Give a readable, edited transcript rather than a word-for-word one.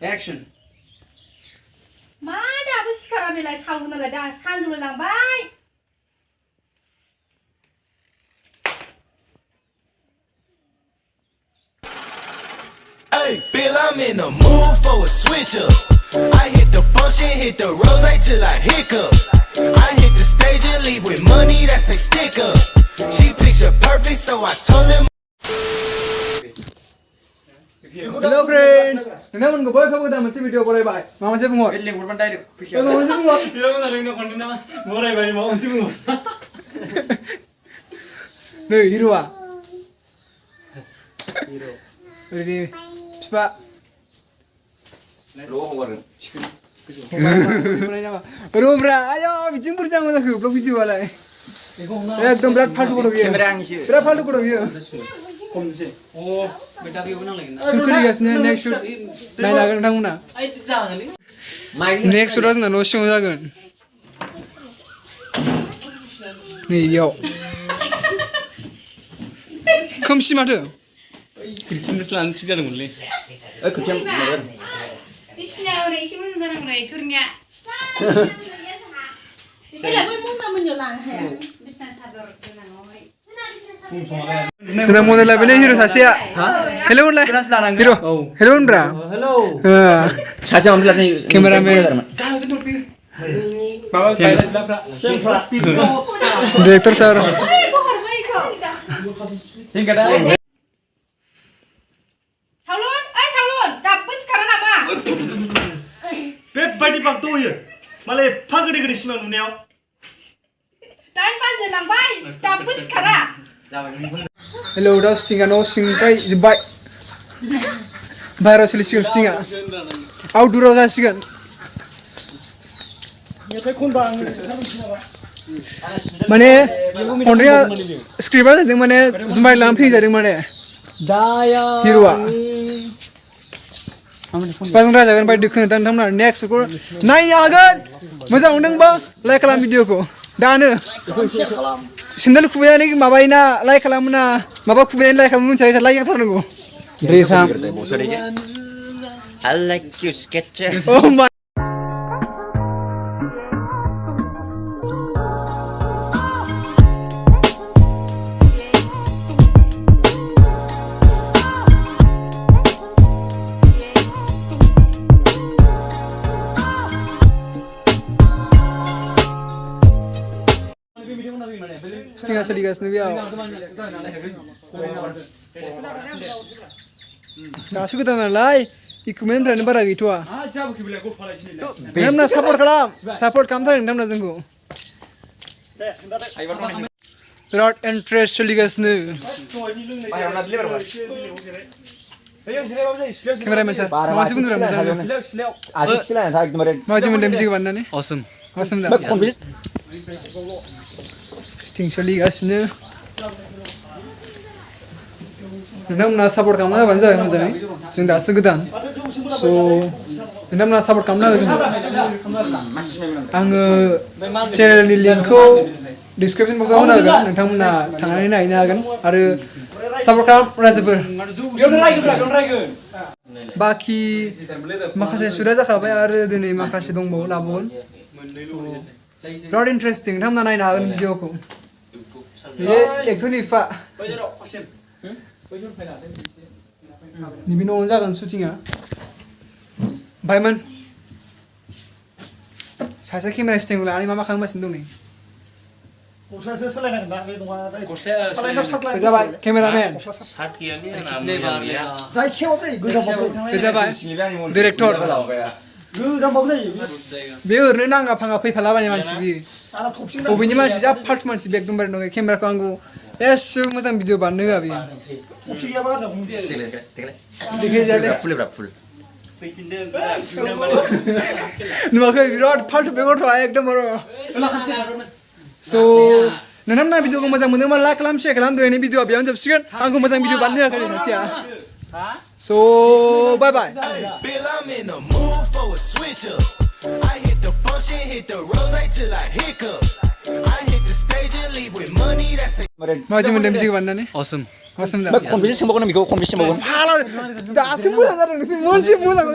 Action. मा दाबो सिखारा बेलाय सावनालाय दा सानजौलाय लांबाय Hey, Bill, I'm in the mood for a switch up. I hit the function, hit the rose till I hiccup. I hit the stage and leave with money that's a stick up. She picture perfect, so I told him. Hello friends, नोंथांमोन को बय खबर दा मोनसे video बनायबाय मा मोनसे बुंहर लेंहरबानो direct फैखाया मा मोनसे बुंहर इराव जादोंनो खन्थि नामा बरायबाय मा मोनसे बुंहर नै हिरोआ हिरो ओरैनि फिफा र' हगारगोन रुमब्रा आयो बिदिनो बुरजा मोजां ब्लग भिडिअआलाय एकदम बिराद फाल्तु गथ' बियो केमेरा आंनिसो बिराद फाल्तु गथ' बियो खमनोसै अ बेटा बेयावबो नांलायगोन ना शुट सोलिगासिनो नेक्स्ट शुट नायनो हागोन नोंथांमोना आइ जागोनलै नेक्स्ट शुटआ जोंना न' सिङाव जागोन नै बेयाव खोमसि माथो खोथिनोसो लानो थिग जादोंमोनलै खोथिया माबा बिसिनाव ओरै एसे मोजां जानांगौ इफोरनिया एसेलाय बै मुंना मोननियाव लानो हाया बिसिना सादर गोनाङावहाय जोंना मडेल लाबोलै हिरो सासेया हेलौ होनलाय हिरो हेलौ होनब्रा हेलौ सासे माबा लानाय केमेरामेन माबा गायलासिलाफ्रा डिरेक्टर सार सिंगादा सावलन ओइ सावलन दाबो सिखारा नामा बेबायदि बागद होयो मालाय एफा गोदै गोदै सिमां नुनायाव 8 बाजिनो लांबाय दाबो सिखारा हेलौ दा स्टिंआ न' सिंनिफ्राय जोब्बाय बाहेरायाव सोलिसिगोन स्टिंआ आउटडोराव जासिगोन माने खन्थाइआ स्क्रिप्टआ जादों माने जुमाय लानानै फैजादों माने हिर'आ बिफाजों रायजागोन ओमफ्राय दोखोनो दा नोंथांमोना नेक्स्ट शटखौ नायनो हागोन मोजां मोनदोंबा लाइक खालाम भिडिअखौ दानो सेन्देल खुबैनानै माबायोना लाइक खालामोना माबा खुबैनानै लाइक खालामो मिथिया लाइक जाथारनांगौ रेसाम I like you sketcher oh my Stinga soलिगासिनो बेयाव दासो गोदान नालाय इकुइपमेन्टफ्रानो बारा गैथ'आ नोंथांमोना सापर्ट खालामथार नोंथांमोना जोंखौ बिराद इन्ट्रेस्ट सोलिगासिनो केमेरामेन सार माबासो बुंदों मोजां माबायदि मोनदों भिडिअ बानायनानै awesome दा Ting soलिगासिनो नोंथांमोना सापर्ट खालामना होबानो जाबाय मोजाङै जों दासो गोदान स' नोंथांमोना सापर्ट खालामना हो जोंखौ आङो चेनेलनि लिंकखौ डिसक्रिपसन बक्सआव होना होगोन नोंथांमोना थांनानै नायनो हागोन आरो सापर्ट खालाम रायजोफोर बाखि माखासे सुदा जाखाबाय आरो दिनै माखासे दंबावो लाबावगोन बिराद इन्टारेस्टिं नोंथांमोना नायनो हागोन भिडिअखौ बे एक्टरनि बिफा नैबे न'आवनो जागोन शुटिंआ बायमोन सासे केमेरा स्टेन्ड लानानै मा खालामगासिनो दं नै गस्लासो सोलायनांगोन ना बे नङा जाबाय केमेरामेन जायखियाव जायो गोजामाव जाबाय डिरेक्टर गोजामाव जायो बे ओरैनो नाङा फाङा फैफालाबायनाय मानसि बियो बबेनि मानसि जा फाल्तु मानसि बे एकदमबारे नङा केमेराखौ आंखौ एसेबो मोजां भिडिअ बानायनो होआ बियो थफि गैयाबा गानजागौमोन देखायजायालै नुवाखै बिराद फाल्तु बे गथ'आ एकदमबारे स' नोंथांमोना भिडिअखौ मोजां मोनदोंबा लाइक खालाम शेयार खालाम दिनैनि भिडिअआ बेयावनो जोबसिगोन आंखौ मोजां भिडिअ बानायनो होआखै सासेया स' बाय बाय Bill, I'm in the mood for a switch up. I hit the function, hit the rose till I hiccup. I hit the stage and leave with money that's a माबायदि मोनदों भिडिअ बानायनानै awesome awesome दा खनबेसे सोंबावगोन बेखौ खनबेसे सोंबावगोन दासो मोजां जादों नोंसोर मोनसे मोजां